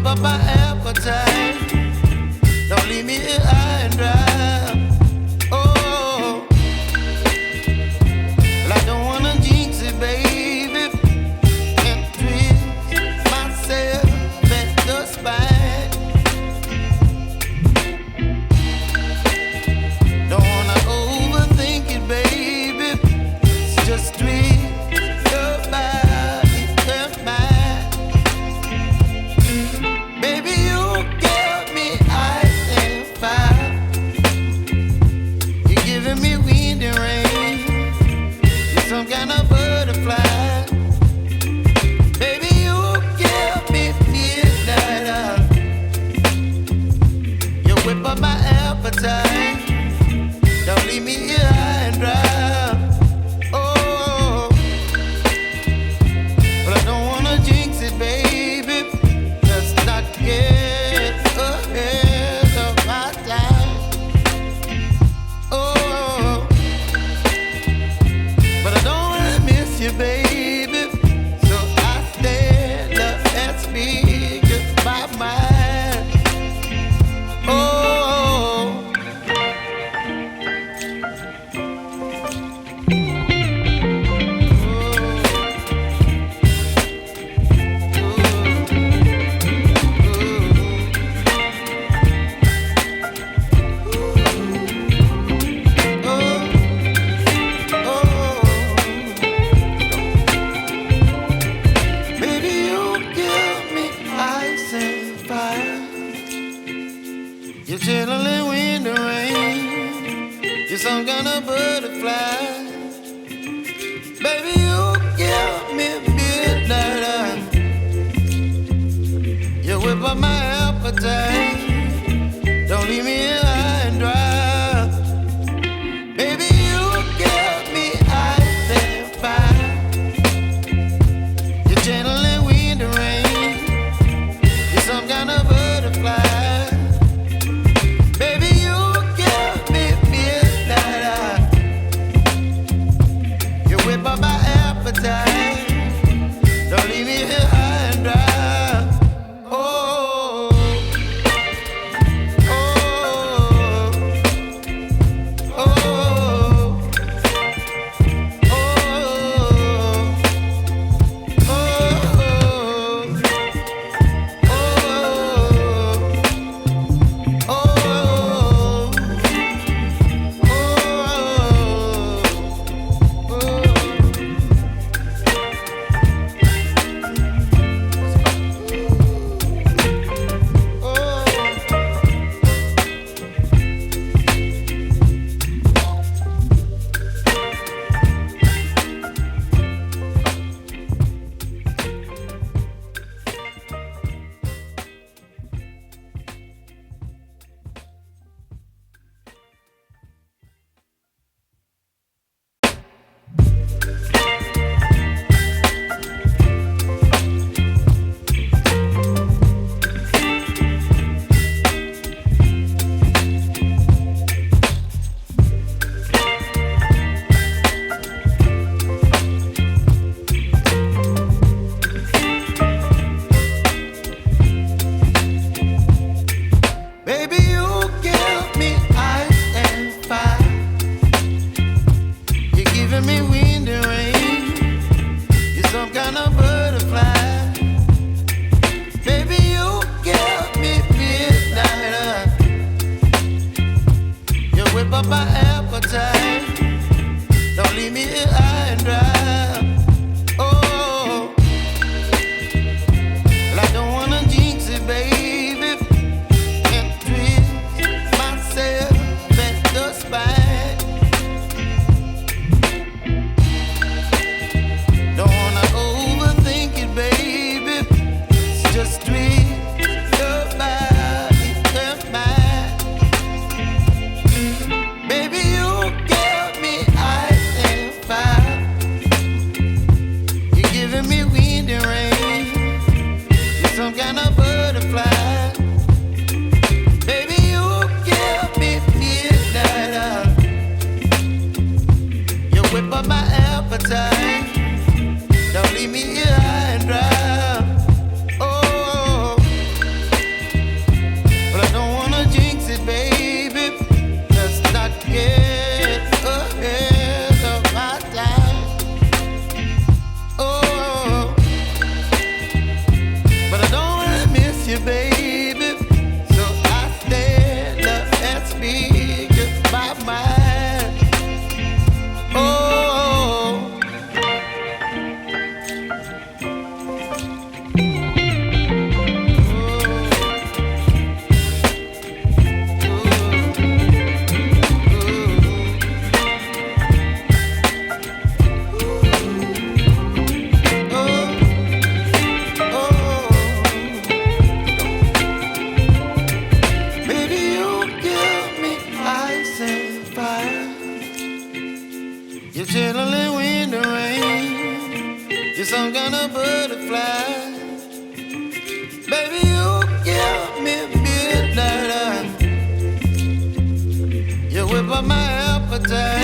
up my appetite. Don't leave me here high and dry. Oh, well, I don't wanna jinx it, baby, and twist myself at the spine. Don't wanna overthink it, baby. It's just twist your body and mine. Baby, you give me ice and fire. You're giving me wind and rain. You're some kind of butterfly. Baby, you give me midnight. You whip up my appetite. Don't leave me here high and dry. Oh, but I don't wanna jinx it, baby. Let's not get ahead of my time. Oh, but I don't wanna miss you, baby. So I stand up and speak my mind. Oh. Baby, you give me ice and fire. You're chilling wind and rain. You're some kind of butterfly. Baby, you give me midnight. You whip up my appetite. Don't leave me here high and dry. Baby, you give me ice and fire. You're channeling wind and rain. You're some kind of butterfly. Baby, you give me midnight. time.